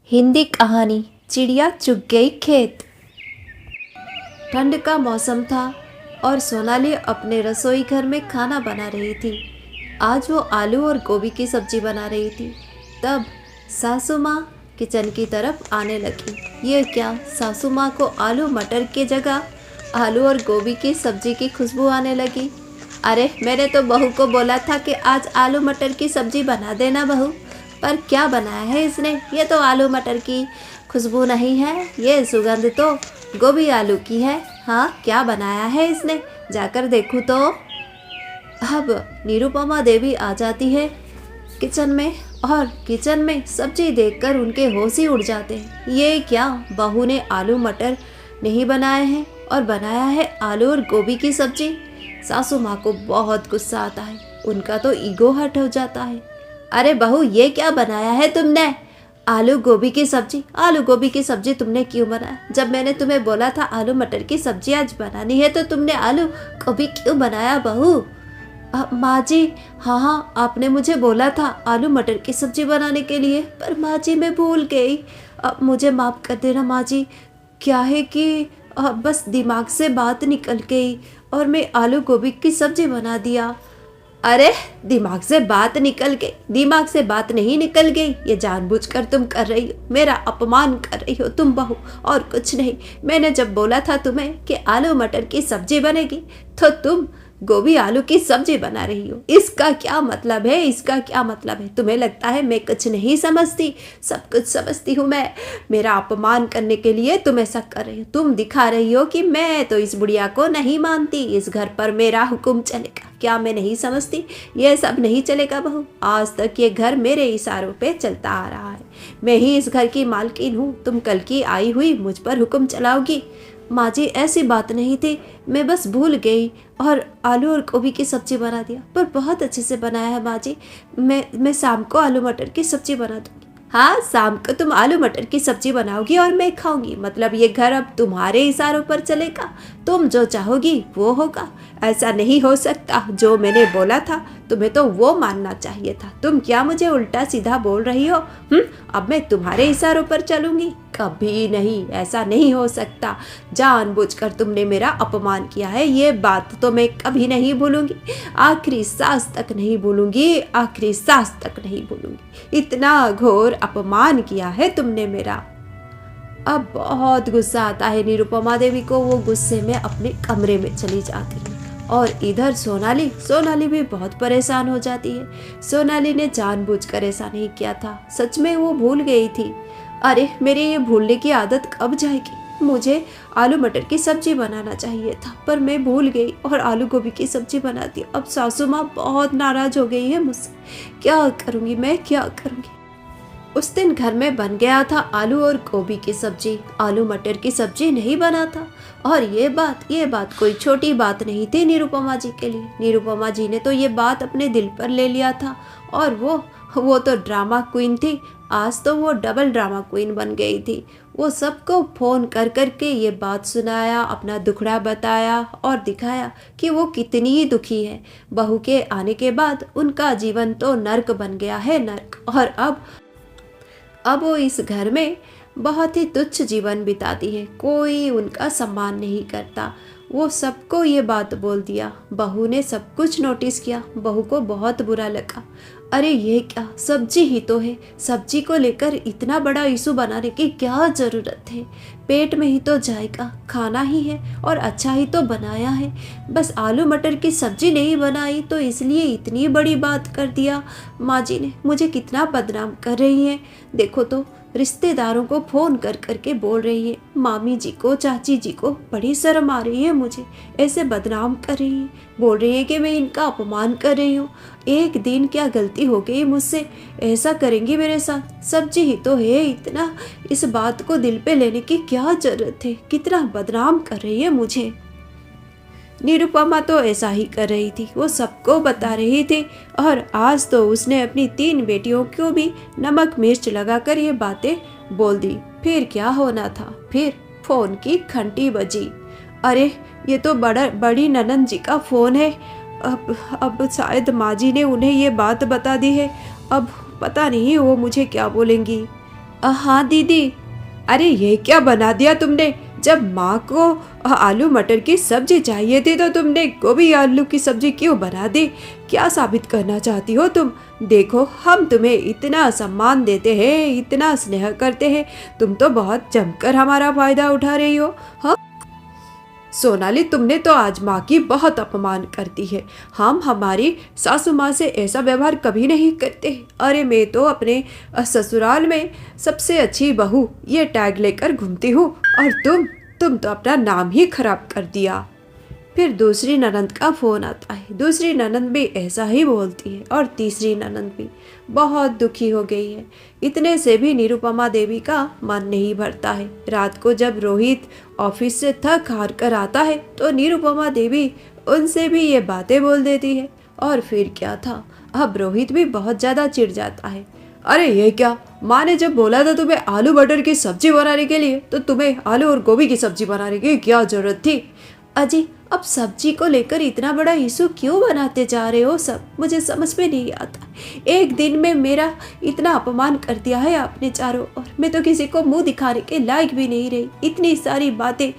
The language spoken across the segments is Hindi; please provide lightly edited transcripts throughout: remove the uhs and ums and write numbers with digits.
हिंदी कहानी चिड़िया चुग गई खेत। ठंड का मौसम था और सोनाली अपने रसोई घर में खाना बना रही थी। आज वो आलू और गोभी की सब्जी बना रही थी। तब सासू माँ किचन की तरफ आने लगी। ये क्या, सासू माँ को आलू मटर की जगह आलू और गोभी की सब्जी की खुशबू आने लगी। अरे, मैंने तो बहू को बोला था कि आज आलू मटर की सब्जी बना देना बहू, पर क्या बनाया है इसने। ये तो आलू मटर की खुशबू नहीं है, ये सुगंध तो गोभी आलू की है। हाँ, क्या बनाया है इसने, जाकर देखूँ तो। अब निरुपमा देवी आ जाती है किचन में, और किचन में सब्जी देखकर उनके होश ही उड़ जाते हैं। ये क्या, बहू ने आलू मटर नहीं बनाए हैं और बनाया है आलू और गोभी की सब्जी। सासू माँ को बहुत गुस्सा आता है, उनका तो ईगो हर्ट हो जाता है। अरे बहू, ये क्या बनाया है तुमने, आलू गोभी की सब्जी। आलू गोभी की सब्जी तुमने क्यों बनाया? जब मैंने तुम्हें बोला था आलू मटर की सब्जी आज बनानी है तो तुमने आलू गोभी क्यों बनाया बहू? माँ जी, हाँ, आपने मुझे बोला था आलू मटर की सब्जी बनाने के लिए, पर माँ जी मैं भूल गई। अब मुझे माफ़ कर देना माँ जी। क्या है कि बस दिमाग से बात निकल गई और मैं आलू गोभी की सब्जी बना दिया। अरे, दिमाग से बात निकल गई? दिमाग से बात नहीं निकल गई, ये जानबूझकर तुम कर रही हो, मेरा अपमान कर रही हो तुम बहू, और कुछ नहीं। मैंने जब बोला था तुम्हें कि आलू मटर की सब्जी बनेगी तो तुम गोभी आलू की सब्जी बना रही हो। इसका क्या मतलब है, इसका क्या मतलब है? तुम्हें लगता है मैं कुछ नहीं समझती? सब कुछ समझती हूँ मैं। मेरा अपमान करने के लिए तुम ऐसा कर रही हो। तुम दिखा रही हो कि मैं तो इस बुढ़िया को नहीं मानती, इस घर पर मेरा हुक्म चलेगा। क्या मैं नहीं समझती? ये सब नहीं चलेगा बहू। आज तक ये घर मेरे इशारों पे चलता आ रहा है। मैं ही इस घर की मालकिन हूँ। तुम कल की आई हुई मुझ पर हुक्म चलाओगी? माँ जी, ऐसी बात नहीं थी, मैं बस भूल गई और आलू और गोभी की सब्जी बना दिया। पर बहुत अच्छे से बनाया है माँ जी। मैं शाम को आलू मटर की सब्जी बना दूँगी। हाँ, शाम को तुम आलू मटर की सब्जी बनाओगी और मैं खाऊंगी। मतलब ये घर अब तुम्हारे इशारों पर चलेगा, तुम जो चाहोगी वो होगा। ऐसा नहीं हो सकता। जो मैंने बोला था तुम्हें तो वो मानना चाहिए था। तुम क्या मुझे उल्टा सीधा बोल रही हो? अब मैं तुम्हारे इशारों पर चलूंगी? कभी नहीं, ऐसा नहीं हो सकता। जानबूझकर तुमने मेरा अपमान किया है, ये बात तो मैं कभी नहीं भूलूंगी। आखिरी सांस तक नहीं भूलूंगी, आखिरी सांस तक नहीं भूलूंगी। इतना घोर अपमान किया है तुमने मेरा। अब बहुत गुस्सा आता है निरुपमा देवी को। वो गुस्से में अपने कमरे में चली जाती है और इधर सोनाली भी बहुत परेशान हो जाती है। सोनाली ने जानबूझकर ऐसा नहीं किया था, सच में वो भूल गई थी। अरे, मेरी ये भूलने की आदत कब जाएगी? मुझे आलू मटर की सब्जी बनाना चाहिए था, पर मैं भूल गई और आलू गोभी की सब्जी बना दी। अब सासू माँ बहुत नाराज हो गई है मुझसे। क्या करूँगी मैं, क्या करूँगी? उस दिन घर में बन गया था आलू और गोभी की सब्जी, आलू मटर की सब्जी नहीं बना था। और ये बात कोई छोटी बात नहीं थी निरुपमा जी के लिए। निरुपमा जी ने तो ये बात अपने दिल पर ले लिया था, और वो तो ड्रामा क्वीन थी। आज तो वो डबल ड्रामा क्वीन बन गई थी। वो सबको फ़ोन कर कर के ये बात सुनाया, अपना दुखड़ा बताया और दिखाया कि वो कितनी दुखी है। बहू के आने के बाद उनका जीवन तो नर्क बन गया है, नर्क। और अब वो इस घर में बहुत ही तुच्छ जीवन बिताती है। कोई उनका सम्मान नहीं करता। वो सबको ये बात बोल दिया। बहू ने सब कुछ नोटिस किया। बहू को बहुत बुरा लगा। अरे, ये क्या, सब्जी ही तो है, सब्जी को लेकर इतना बड़ा इशू बनाने की क्या ज़रूरत है? पेट में ही तो जाएगा, खाना ही है और अच्छा ही तो बनाया है। बस आलू मटर की सब्जी नहीं बनाई तो इसलिए इतनी बड़ी बात कर दिया। माँ जी ने मुझे कितना बदनाम कर रही हैं। देखो तो, रिश्तेदारों को फ़ोन कर करके बोल रही है, मामी जी को, चाची जी को बड़ी शर्म आ रही है मुझे, ऐसे बदनाम कर रही है। बोल रही है कि मैं इनका अपमान कर रही हूँ। एक दिन क्या गलती हो गई मुझसे, ऐसा करेंगी मेरे साथ? सब्जी ही तो है, इतना इस बात को दिल पे लेने की क्या ज़रूरत है? कितना बदनाम कर रही है मुझे। निरुपमा तो ऐसा ही कर रही थी, वो सबको बता रही थी। और आज तो उसने अपनी 3 बेटियों को भी नमक मिर्च लगाकर ये बातें बोल दी। फिर क्या होना था? फिर फ़ोन की घंटी बजी। अरे, ये तो बड़ी ननंद जी का फ़ोन है। अब शायद माँ जी ने उन्हें ये बात बता दी है। अब पता नहीं वो मुझे क्या बोलेंगी। हाँ दीदी। अरे ये क्या बना दिया तुमने? जब माँ को आलू मटर की सब्जी चाहिए थी तो तुमने गोभी आलू की सब्जी क्यों बना दी? क्या साबित करना चाहती हो तुम? देखो, हम तुम्हें इतना सम्मान देते हैं, इतना स्नेह करते हैं, तुम तो बहुत जमकर हमारा फायदा उठा रही हो। हाँ सोनाली, तुमने तो आज माँ की बहुत अपमान कर दी है। हम हमारी सासू माँ से ऐसा व्यवहार कभी नहीं करते। अरे मैं तो अपने ससुराल में सबसे अच्छी बहू ये टैग लेकर घूमती हूँ, और तुम तो अपना नाम ही खराब कर दिया। फिर दूसरी ननंद का फोन आता है। दूसरी ननंद भी ऐसा ही बोलती है और तीसरी ननंद भी बहुत दुखी हो गई है। इतने से भी निरुपमा देवी का मन नहीं भरता है। रात को जब रोहित ऑफिस से थक हार कर आता है तो निरुपमा देवी उनसे भी ये बातें बोल देती है। और फिर क्या था, अब रोहित भी बहुत ज़्यादा चिढ़ जाता है। अरे ये क्या, माँ ने जब बोला था तुम्हें आलू मटर की सब्जी बनाने के लिए, तो तुम्हें आलू और गोभी की सब्जी बनाने की क्या जरूरत थी? अजी, अब सब्जी को लेकर इतना बड़ा इशू क्यों बनाते जा रहे हो सब? मुझे समझ में नहीं आता। एक दिन में मेरा इतना अपमान कर दिया है आपने चारों ओर। मैं तो किसी को मुंह दिखाने के लायक भी नहीं रही। इतनी सारी बातें,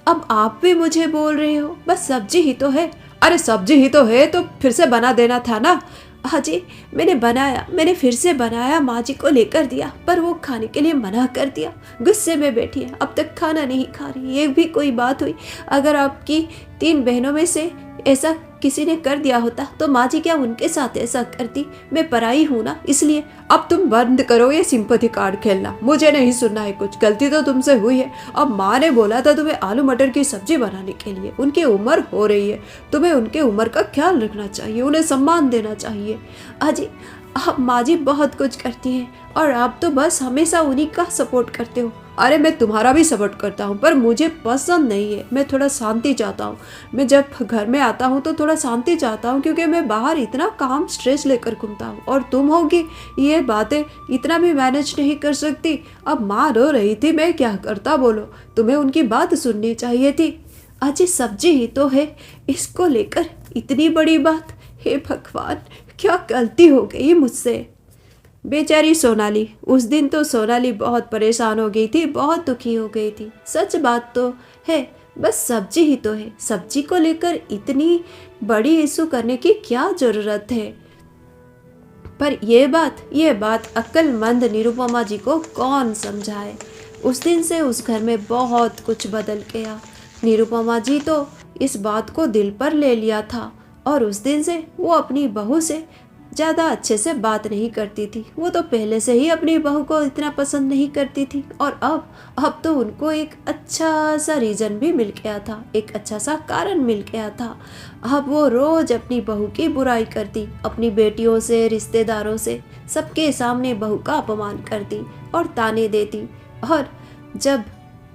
अब आप भी मुझे बोल रहे हो? बस सब्जी ही तो है। अरे सब्जी ही तो है तो फिर से बना देना था ना। हाँ जी, मैंने फिर से बनाया, माँ जी को लेकर दिया, पर वो खाने के लिए मना कर दिया। गुस्से में बैठी है, अब तक खाना नहीं खा रही। ये भी कोई बात हुई? अगर आपकी 3 बहनों में से ऐसा किसी ने कर दिया होता तो माँ जी क्या उनके साथ ऐसा करती? मैं पराई हूँ ना, इसलिए। अब तुम बंद करो ये सिंपैथी कार्ड खेलना, मुझे नहीं सुनना है कुछ। गलती तो तुमसे हुई है। अब माँ ने बोला था तुम्हें आलू मटर की सब्जी बनाने के लिए। उनकी उम्र हो रही है, तुम्हें उनके उम्र का ख्याल रखना चाहिए, उन्हें सम्मान देना चाहिए। अजी, अब माँ जी बहुत कुछ करती हैं और आप तो बस हमेशा उन्हीं का सपोर्ट करते हो। अरे मैं तुम्हारा भी सपोर्ट करता हूँ, पर मुझे पसंद नहीं है। मैं थोड़ा शांति चाहता हूँ। मैं जब घर में आता हूँ तो थोड़ा शांति चाहता हूँ, क्योंकि मैं बाहर इतना काम स्ट्रेस लेकर घूमता हूँ, और तुम होगी ये बातें इतना भी मैनेज नहीं कर सकती। अब माँ रो रही थी, मैं क्या करता बोलो? तुम्हें उनकी बात सुननी चाहिए थी। अजी सब्जी ही तो है, इसको लेकर इतनी बड़ी बात? हे भगवान, क्या गलती हो गई मुझसे। बेचारी सोनाली, उस दिन तो सोनाली बहुत परेशान हो गई थी, बहुत दुखी हो गई थी। सच बात तो है, बस सब्जी ही तो है। सब्जी को लेकर इतनी बड़ी इशू करने की क्या जरूरत है? पर ये बात अक्लमंद निरुपमा जी को कौन समझाए? उस दिन से उस घर में बहुत कुछ बदल गया। निरुपमा जी तो इस बात को दिल पर ले लिया था, और उस दिन से वो अपनी बहू से ज़्यादा अच्छे से बात नहीं करती थी। वो तो पहले से ही अपनी बहू को इतना पसंद नहीं करती थी, और अब तो उनको एक अच्छा सा रीज़न भी मिल गया था, एक अच्छा सा कारण मिल गया था। अब वो रोज़ अपनी बहू की बुराई करती, अपनी बेटियों से, रिश्तेदारों से, सबके सामने बहू का अपमान करती और ताने देती। और जब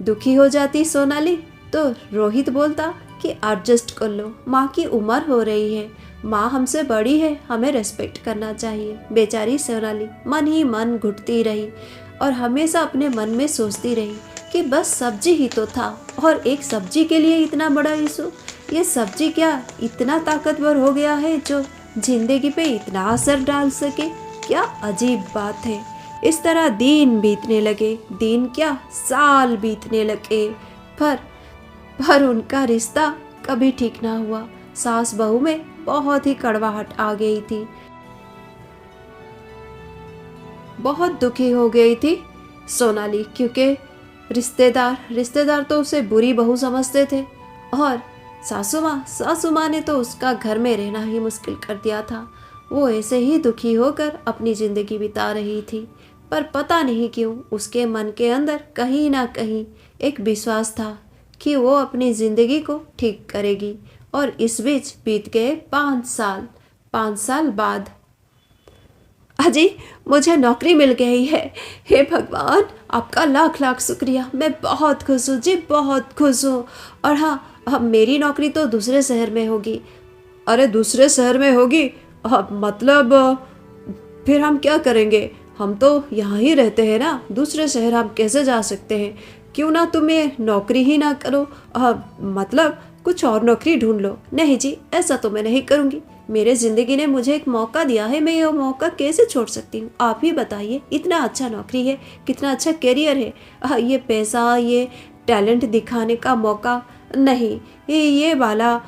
दुखी हो जाती सोनाली तो रोहित बोलता कि एडजस्ट कर लो, माँ की उम्र हो रही है, माँ हमसे बड़ी है, हमें रेस्पेक्ट करना चाहिए। बेचारी सोनाली मन ही मन घुटती रही और हमेशा अपने मन में सोचती रही कि बस सब्जी ही तो था, और एक सब्जी के लिए इतना बड़ा इशू। ये सब्जी क्या इतना ताकतवर हो गया है जो जिंदगी पे इतना असर डाल सके? क्या अजीब बात है। इस तरह दिन बीतने लगे, दिन क्या साल बीतने लगे, पर उनका रिश्ता कभी ठीक ना हुआ। सास बहू में बहुत ही कड़वाहट आ गई थी, बहुत दुखी हो गई थी सोनाली, क्योंकि रिश्तेदार तो उसे बुरी बहू समझते थे, और सासू माँ ने तो उसका घर में रहना ही मुश्किल कर दिया था। वो ऐसे ही दुखी होकर अपनी ज़िंदगी बिता रही थी, पर पता नहीं क्यों उसके मन के अंदर कहीं ना कहीं एक विश्वास था कि वो अपनी ज़िंदगी को ठीक करेगी। और इस बीच बीत गए 5 साल। 5 साल बाद अजी, मुझे नौकरी मिल गई है। हे भगवान, आपका लाख लाख शुक्रिया। मैं बहुत खुश हूँ जी, बहुत खुश हूँ। और हाँ, अब मेरी नौकरी तो दूसरे शहर में होगी। अरे दूसरे शहर में होगी? मतलब फिर हम क्या करेंगे? हम तो यहाँ ही रहते हैं ना, दूसरे शहर हम कैसे जा सकते हैं? क्यों ना तुम्हें नौकरी ही ना करो, मतलब कुछ और नौकरी ढूंढ लो। नहीं जी, ऐसा तो मैं नहीं करूँगी। मेरे ज़िंदगी ने मुझे एक मौका दिया है, मैं ये मौका कैसे छोड़ सकती हूँ? आप ही बताइए। इतना अच्छा नौकरी है, कितना अच्छा करियर है, ये पैसा, ये टैलेंट दिखाने का मौका नहीं, ये वाला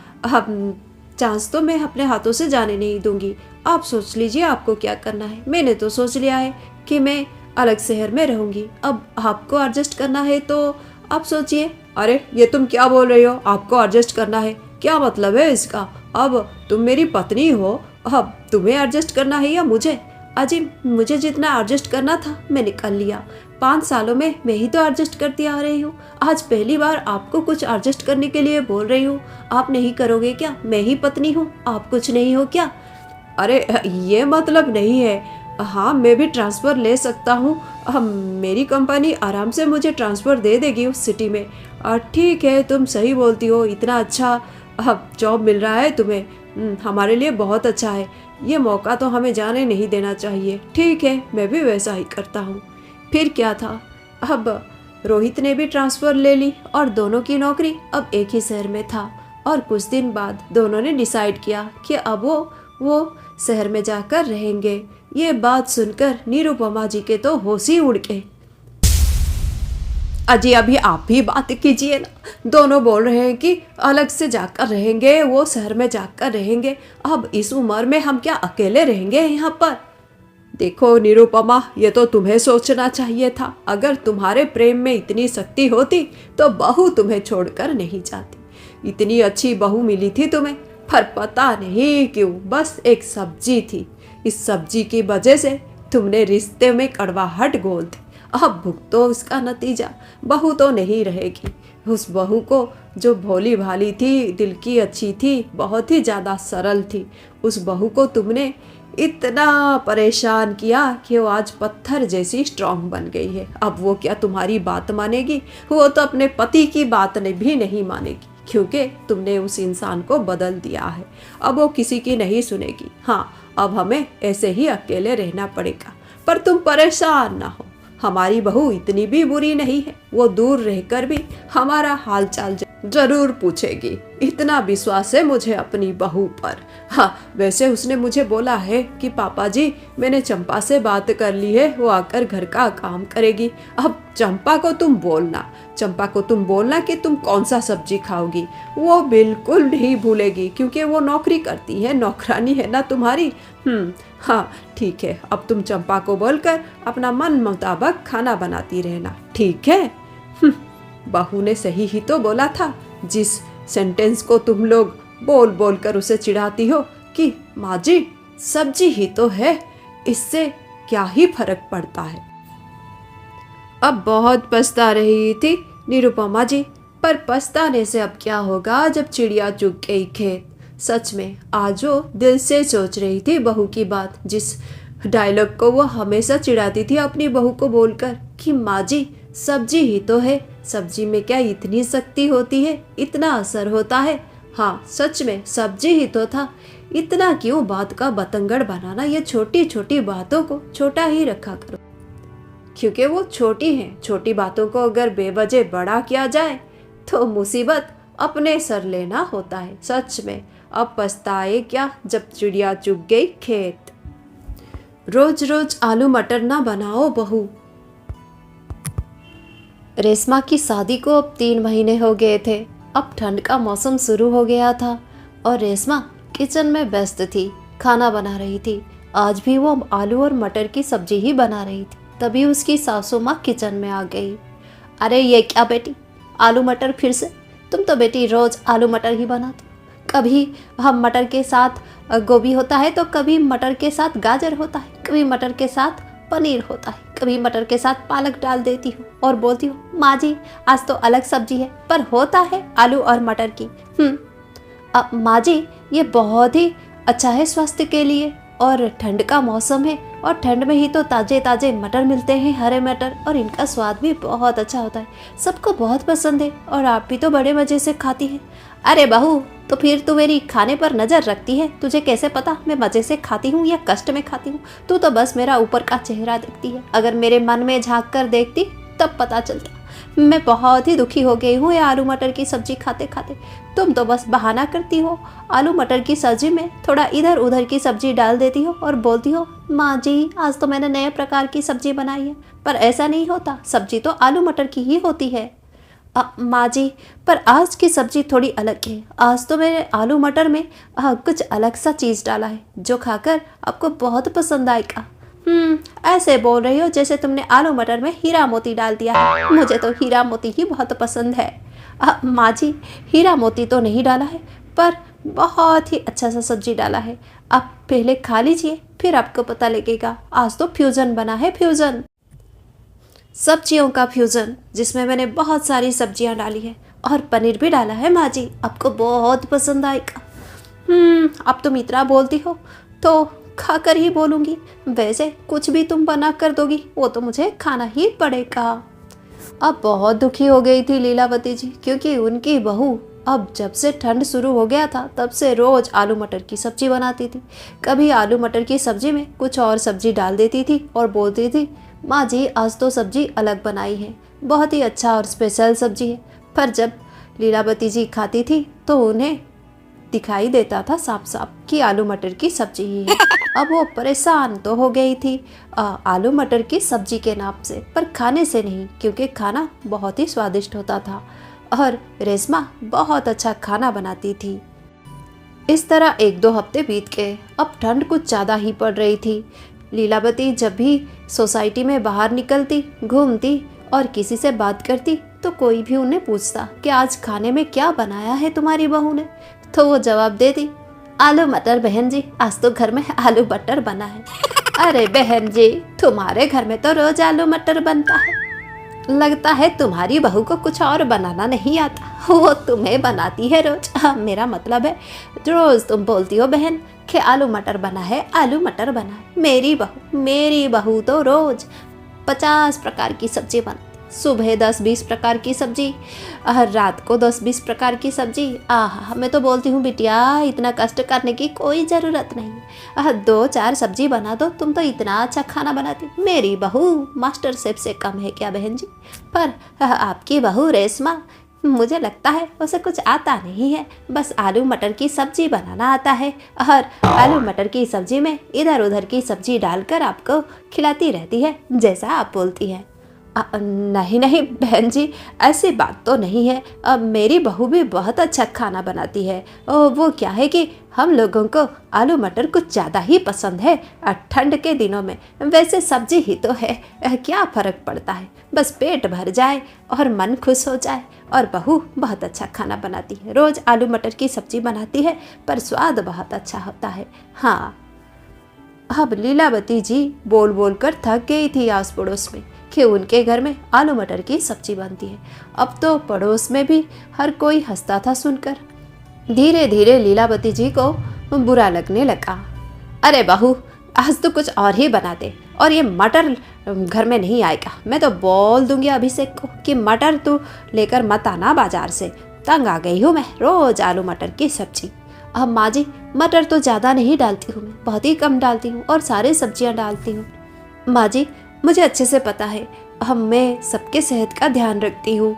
चांस तो मैं अपने हाथों से जाने नहीं दूंगी। आप सोच लीजिए आपको क्या करना है। मैंने तो सोच लिया है कि मैं अलग शहर में रहूंगी। अब आपको एडजस्ट करना है तो आप सोचिए। अरे ये तुम क्या बोल रही हो? आपको एडजस्ट करना है, क्या मतलब है इसका? अब तुम मेरी पत्नी हो, अब तुम्हें एडजस्ट करना है या मुझे? अजी मुझे जितना एडजस्ट करना था मैंने कर लिया। 5 सालों में मैं ही तो एडजस्ट करती आ रही हूँ। आज पहली बार आपको कुछ एडजस्ट करने के लिए बोल रही हूँ। आप नहीं करोगे क्या? मैं ही पत्नी हूँ, आप कुछ नहीं हो क्या? अरे ये मतलब नहीं है। हाँ मैं भी ट्रांसफ़र ले सकता हूँ। मेरी कंपनी आराम से मुझे ट्रांसफ़र दे देगी उस सिटी में। ठीक है, तुम सही बोलती हो। इतना अच्छा जॉब मिल रहा है तुम्हें, हमारे लिए बहुत अच्छा है। ये मौका तो हमें जाने नहीं देना चाहिए। ठीक है, मैं भी वैसा ही करता हूँ। फिर क्या था, अब रोहित ने भी ट्रांसफ़र ले ली और दोनों की नौकरी अब एक ही शहर में था। और कुछ दिन बाद दोनों ने डिसाइड किया कि अब वो शहर में जाकर रहेंगे। ये बात सुनकर निरुपमा जी के तो होश ही उड़ गए। अजी अभी आप भी बात कीजिए ना। दोनों बोल रहे हैं कि अलग से जाकर रहेंगे, वो शहर में जाकर रहेंगे। अब इस उम्र में हम क्या अकेले रहेंगे यहाँ पर? देखो निरुपमा, ये तो तुम्हें सोचना चाहिए था। अगर तुम्हारे प्रेम में इतनी शक्ति होती तो बहू तुम्हें छोड़कर नहीं जाती। इतनी अच्छी बहू मिली थी तुम्हें, पर पता नहीं क्यों बस एक सब्जी थी। इस सब्जी की वजह से तुमने रिश्ते में कड़वाहट घोल दी। अब भुगतो इसका नतीजा। बहू तो नहीं रहेगी। उस बहू को जो भोली भाली थी, दिल की अच्छी थी, बहुत ही ज़्यादा सरल थी, उस बहू को तुमने इतना परेशान किया कि वो आज पत्थर जैसी स्ट्रांग बन गई है। अब वो क्या तुम्हारी बात मानेगी? वो तो अपने पति की बात भी नहीं मानेगी, क्योंकि तुमने उस इंसान को बदल दिया है। अब वो किसी की नहीं सुनेगी। हाँ, अब हमें ऐसे ही अकेले रहना पड़ेगा। पर तुम परेशान ना हो, हमारी बहू इतनी भी बुरी नहीं है। वो दूर रहकर भी हमारा हालचाल जरूर पूछेगी। इतना विश्वास है मुझे अपनी बहू पर। हाँ, वैसे उसने मुझे बोला है कि पापा जी मैंने चंपा से बात कर ली है, वो आकर घर का काम करेगी। अब चंपा को तुम बोलना कि तुम कौन सा सब्जी खाओगी। वो बिल्कुल नहीं भूलेगी, क्योंकि वो नौकरी करती है, नौकरानी है ना तुम्हारी। हाँ ठीक है, अब तुम चंपा को बोलकर अपना मन मुताबिक खाना बनाती रहना, ठीक है? बहू ने सही ही तो बोला था। जिस सेंटेंस को तुम लोग बोल बोल कर उसे चिढ़ाती हो कि माँ जी सब्जी ही तो है, इससे क्या ही फर्क पड़ता है। अब बहुत पछता रही थी निरुपमा जी, पर पछताने से अब क्या होगा जब चिड़िया चुग गई खेत। सच में आज वो दिल से सोच रही थी बहू की बात, जिस डायलॉग को वो हमेशा चिढ़ाती थी अपनी बहू को बोलकर कि माँ जी सब्जी ही तो है, सब्जी में क्या इतनी शक्ति होती है, इतना असर होता है। हाँ सच में सब्जी ही तो था। इतना क्यों बात का बतंगड़ बनाना? ये छोटी छोटी बातों को छोटा ही रखा करो, क्योंकि वो छोटी हैं। छोटी बातों को अगर बेवजह बड़ा किया जाए तो मुसीबत अपने सर लेना होता है। सच में अब पछताए क्या जब चिड़िया चुग गई खेत। रोज रोज आलू मटर ना बनाओ बहू। रेशमा की शादी को अब 3 महीने हो गए थे। अब ठंड का मौसम शुरू हो गया था और रेशमा किचन में व्यस्त थी, खाना बना रही थी। आज भी वो आलू और मटर की सब्जी ही बना रही थी। तभी उसकी सासू माँ किचन में आ गई। अरे ये क्या बेटी, आलू मटर फिर से? तुम तो बेटी रोज आलू मटर ही बनाती। कभी हम मटर के साथ गोभी होता है, तो कभी मटर के साथ गाजर होता है, कभी मटर के साथ पनीर होता है, कभी मटर के साथ पालक डाल देती हूँ और बोलती हूँ माँ जी आज तो अलग सब्जी है, पर होता है आलू और मटर की। माँ जी ये बहुत ही अच्छा है स्वास्थ्य के लिए, और ठंड का मौसम है और ठंड में ही तो ताज़े ताज़े मटर मिलते हैं, हरे मटर, और इनका स्वाद भी बहुत अच्छा होता है, सबको बहुत पसंद है और आप भी तो बड़े मज़े से खाती हैं। अरे बहू, तो फिर तू मेरी खाने पर नज़र रखती है, तुझे कैसे पता मैं मज़े से खाती हूँ या कष्ट में खाती हूँ? तू तो बस मेरा ऊपर का चेहरा देखती है। अगर मेरे मन में झांक कर देखती तब पता चलता। मैं बहुत ही दुखी हो गई हूँ ये आलू मटर की सब्जी खाते खाते। तुम तो बस बहाना करती हो, आलू मटर की सब्जी में थोड़ा इधर उधर की सब्जी डाल देती हो और बोलती हो माँ जी आज तो मैंने नए प्रकार की सब्जी बनाई है। पर ऐसा नहीं होता, सब्जी तो आलू मटर की ही होती है। माँ जी, पर आज की सब्जी थोड़ी अलग है। आज तो मैंने आलू मटर में कुछ अलग सा चीज़ डाला है जो खाकर आपको बहुत पसंद आएगा। ऐसे बोल रही हो जैसे तुमने आलू मटर में हीरा मोती डाल दिया है। मुझे तो हीरा मोती ही बहुत पसंद है। माँ जी, हीरा मोती तो नहीं डाला है, पर बहुत ही अच्छा सा सब्जी डाला है। आप पहले खा लीजिए, फिर आपको पता लगेगा। आज तो फ्यूज़न बना है, फ्यूज़न, सब्जियों का फ्यूज़न, जिसमें मैंने बहुत सारी सब्जियां डाली है और पनीर भी डाला है। माँ जी, आपको बहुत पसंद आएगा। अब तुम इतना बोलती हो तो खाकर ही बोलूँगी। वैसे कुछ भी तुम बना कर दोगी वो तो मुझे खाना ही पड़ेगा। अब बहुत दुखी हो गई थी लीलावती जी, क्योंकि उनकी बहू अब जब से ठंड शुरू हो गया था तब से रोज़ आलू मटर की सब्जी बनाती थी। कभी आलू मटर की सब्जी में कुछ और सब्जी डाल देती थी और बोलती थी माँ जी आज तो सब्जी अलग बनाई है, बहुत ही अच्छा और स्पेशल सब्जी है। पर जब लीलावती जी खाती थी तो उन्हें दिखाई देता था साफ साफ कि आलू मटर की सब्जी ही है। अब वो परेशान तो हो गई थी आलू मटर की सब्जी के नाम से, पर खाने से नहीं, क्योंकि खाना बहुत ही स्वादिष्ट होता था और रेशमा बहुत अच्छा खाना बनाती थी। इस तरह 1-2 हफ्ते बीत गए। अब ठंड कुछ ज़्यादा ही पड़ रही थी। लीलावती जब भी सोसाइटी में बाहर निकलती, घूमती और किसी से बात करती तो कोई भी उन्हें पूछता कि आज खाने में क्या बनाया है तुम्हारी बहू ने, तो वो जवाब देती आलू मटर बहन जी, आज तो घर में आलू मटर बना है। अरे बहन जी, तुम्हारे घर में तो रोज आलू मटर बनता है, लगता है तुम्हारी बहू को कुछ और बनाना नहीं आता, वो तुम्हें बनाती है रोज। मेरा मतलब है रोज तुम बोलती हो बहन कि आलू मटर बना है, आलू मटर बना है। मेरी बहू तो रोज 50 प्रकार की सब्जी बनाती, सुबह 10-20 प्रकार की सब्जी, रात को 10-20 प्रकार की सब्जी। मैं तो बोलती हूँ बिटिया इतना कष्ट करने की कोई ज़रूरत नहीं है, 2-4 सब्जी बना दो, तुम तो इतना अच्छा खाना बनाती। मेरी बहू मास्टर शेफ से कम है क्या बहन जी? पर आपकी बहू रेशमा, मुझे लगता है उसे कुछ आता नहीं है, बस आलू मटर की सब्जी बनाना आता है और आलू मटर की सब्जी में इधर उधर की सब्जी डालकर आपको खिलाती रहती है जैसा आप बोलती हैं। नहीं बहन जी, ऐसी बात तो नहीं है। अब मेरी बहू भी बहुत अच्छा खाना बनाती है। वो क्या है कि हम लोगों को आलू मटर कुछ ज़्यादा ही पसंद है ठंड के दिनों में। वैसे सब्जी ही तो है, क्या फ़र्क पड़ता है, बस पेट भर जाए और मन खुश हो जाए। और बहू बहुत अच्छा खाना बनाती है, रोज़ आलू मटर की सब्जी बनाती है, पर स्वाद बहुत अच्छा होता है। हाँ, अब लीलावती जी बोल बोल कर थक गई थी आस पड़ोस में कि उनके घर में आलू मटर की सब्जी बनती है। अब तो पड़ोस में भी हर कोई हंसता था सुनकर। धीरे धीरे लीलावती जी को बुरा लगने लगा। अरे बहू, आज तो कुछ और ही बना दे, और ये मटर घर में नहीं आएगा। मैं तो बोल दूंगी अभिषेक को कि मटर तू लेकर मत आना बाजार से, तंग आ गई हूँ मैं रोज आलू मटर की सब्जी। अब माँ जी, मटर तो ज़्यादा नहीं डालती हूँ मैं, बहुत ही कम डालती हूँ और सारी सब्जियाँ डालती हूँ। माँ जी, मुझे अच्छे से पता है, मैं सबके सेहत का ध्यान रखती हूँ।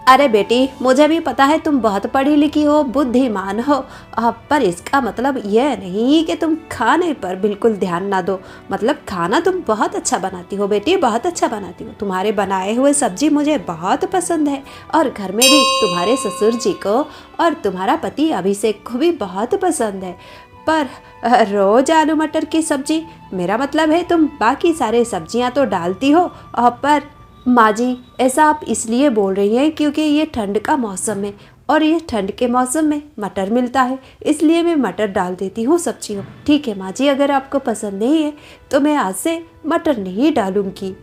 अरे बेटी, मुझे भी पता है तुम बहुत पढ़ी लिखी हो, बुद्धिमान हो, पर इसका मतलब यह नहीं कि तुम खाने पर बिल्कुल ध्यान ना दो। मतलब खाना तुम बहुत अच्छा बनाती हो बेटी, बहुत अच्छा बनाती हो। तुम्हारे बनाए हुए सब्जी मुझे बहुत पसंद है, और घर में भी तुम्हारे ससुर जी को और तुम्हारा पति अभिषेक को भी बहुत पसंद है। पर रोज आलू मटर की सब्जी, मेरा मतलब है तुम बाकी सारे सब्जियां तो डालती हो, पर माँ जी ऐसा आप इसलिए बोल रही हैं क्योंकि ये ठंड का मौसम है, और ये ठंड के मौसम में मटर मिलता है, इसलिए मैं मटर डाल देती हूँ सब्जियों। ठीक है माँ जी, अगर आपको पसंद नहीं है तो मैं आज से मटर नहीं डालूँगी।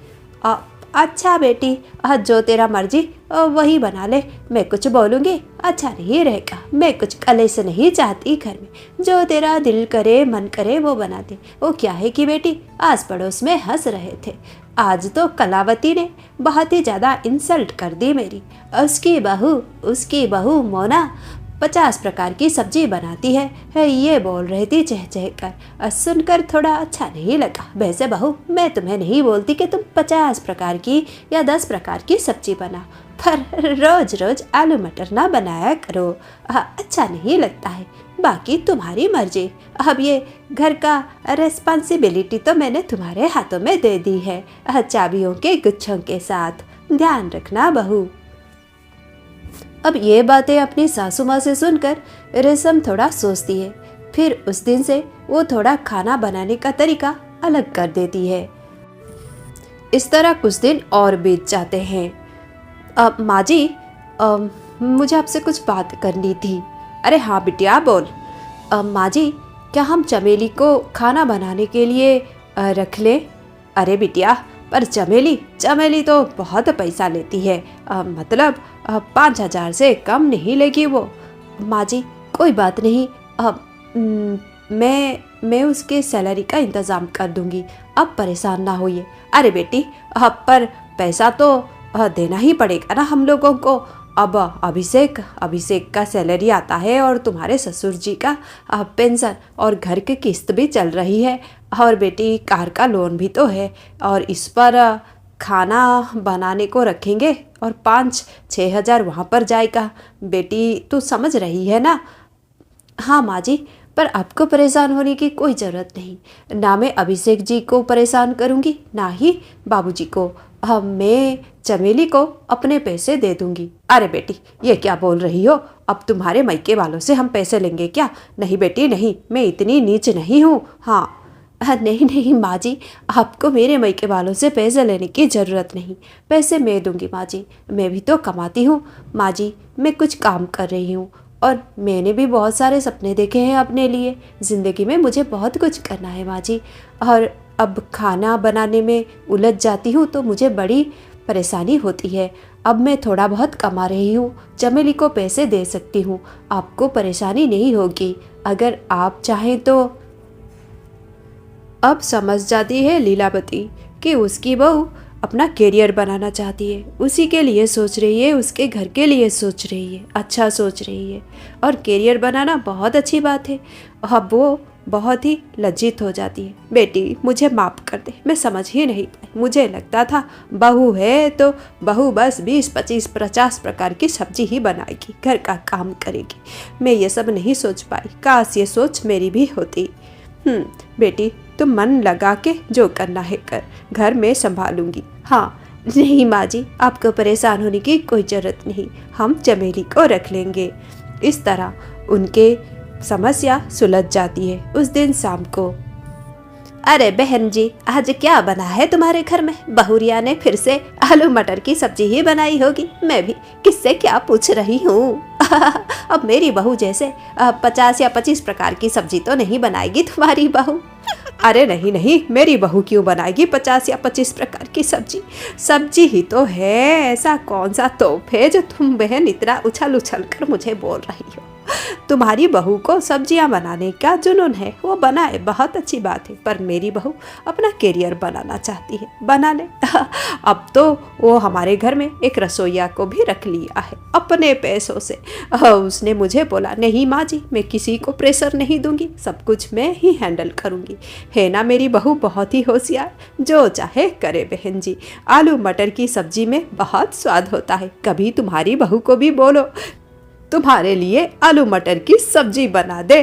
अच्छा बेटी, जो तेरा मर्जी वही बना ले, मैं कुछ बोलूँगी अच्छा नहीं रहेगा। मैं कुछ कलेश नहीं चाहती घर में, जो तेरा दिल करे मन करे वो बना दे। वो क्या है कि बेटी आस पड़ोस में हंस रहे थे, आज तो कलावती ने बहुत ही ज़्यादा इंसल्ट कर दी मेरी। उसकी बहू मोना 50 प्रकार की सब्जी बनाती है ये बोल रही थी चह चह कर। सुनकर थोड़ा अच्छा नहीं लगा। वैसे बहू, मैं तुम्हें नहीं बोलती कि तुम 50 प्रकार की या 10 प्रकार की सब्जी बनाओ, पर रोज रोज आलू मटर ना बनाया करो, अच्छा नहीं लगता है। बाकी तुम्हारी मर्जी। अब ये घर का रेस्पॉन्सिबिलिटी तो मैंने तुम्हारे हाथों में दे दी है, चाबियों के गुच्छों के साथ। ध्यान रखना बहू। अब ये बातें अपनी सासू माँ से सुनकर रेशम थोड़ा सोचती है। फिर उस दिन से वो थोड़ा खाना बनाने का तरीका अलग कर देती है। इस तरह कुछ दिन और बीत जाते हैं। अब माँ जी, मुझे आपसे कुछ बात करनी थी। अरे हाँ बिटिया बोल। माँ जी, क्या हम चमेली को खाना बनाने के लिए रख लें? अरे बिटिया, पर चमेली तो बहुत पैसा लेती है, मतलब 5,000 से कम नहीं लेगी वो। माँ जी कोई बात नहीं, मैं उसके सैलरी का इंतज़ाम कर दूंगी, अब परेशान ना होइए। अरे बेटी, पर पैसा तो देना ही पड़ेगा ना हम लोगों को। अब अभिषेक का सैलरी आता है और तुम्हारे ससुर जी का पेंशन और घर की किस्त भी चल रही है, और बेटी कार का लोन भी तो है, और इस पर खाना बनाने को रखेंगे और 5-6 हज़ार वहाँ पर जाएगा। बेटी तू समझ रही है ना? हाँ माँ जी, पर आपको परेशान होने की कोई ज़रूरत नहीं। ना मैं अभिषेक जी को परेशान करूँगी, ना ही बाबूजी को। मैं चमेली को अपने पैसे दे दूंगी। अरे बेटी, ये क्या बोल रही हो? अब तुम्हारे मायके वालों से हम पैसे लेंगे क्या? नहीं बेटी नहीं, मैं इतनी नीच नहीं हूँ। हाँ नहीं माँ जी, आपको मेरे मायके वालों से पैसे लेने की ज़रूरत नहीं। पैसे मैं दूंगी माँ जी, मैं भी तो कमाती हूँ। माँ जी मैं कुछ काम कर रही हूँ, और मैंने भी बहुत सारे सपने देखे हैं अपने लिए। ज़िंदगी में मुझे बहुत कुछ करना है माँ जी, और अब खाना बनाने में उलझ जाती हूँ तो मुझे बड़ी परेशानी होती है। अब मैं थोड़ा बहुत कमा रही हूँ, चमेली को पैसे दे सकती हूँ, आपको परेशानी नहीं होगी अगर आप चाहें तो। अब समझ जाती है लीलावती कि उसकी बहू अपना करियर बनाना चाहती है, उसी के लिए सोच रही है, उसके घर के लिए सोच रही है, अच्छा सोच रही है, और करियर बनाना बहुत अच्छी बात है। अब वो बहुत ही लज्जित हो जाती है। बेटी मुझे माफ़ कर दे, मैं समझ ही नहीं पाई। मुझे लगता था बहू है तो बहू बस 20-25-50 प्रकार की सब्जी ही बनाएगी, घर का काम करेगी। मैं ये सब नहीं सोच पाई, काश ये सोच मेरी भी होती। बेटी तुम मन लगा के जो करना है कर, घर में संभालूंगी। हाँ नहीं माँ जी, आपको परेशान होने की कोई ज़रूरत नहीं, हम चमेली को रख लेंगे। इस तरह उनके समस्या सुलझ जाती है। उस दिन शाम को, अरे बहन जी आज क्या बना है तुम्हारे घर में? बहुरिया ने फिर से आलू मटर की सब्जी ही बनाई होगी। मैं भी किससे क्या पूछ रही हूँ। अब मेरी बहू जैसे 50 या 25 प्रकार की सब्जी तो नहीं बनाएगी तुम्हारी बहू। अरे नहीं, मेरी बहू क्यों बनाएगी 50 या 25 प्रकार की सब्जी ही तो है। ऐसा कौन सा तोप है जो तुम बहन इतना उछल कर मुझे बोल रही हो? तुम्हारी बहू को सब्जियां बनाने का जुनून है, वो बनाए, बहुत अच्छी बात है, पर मेरी बहू अपना करियर बनाना चाहती है, बना ले। अब तो वो हमारे घर में एक रसोइया को भी रख लिया है अपने पैसों से। उसने मुझे बोला नहीं माँ जी, मैं किसी को प्रेशर नहीं दूंगी, सब कुछ मैं ही हैंडल करूंगी। है ना मेरी बहू बहुत ही होशियार, जो चाहे करे बहन जी। आलू मटर की सब्जी में बहुत स्वाद होता है, कभी तुम्हारी बहू को भी बोलो तुम्हारे लिए आलू मटर की सब्जी बना दे।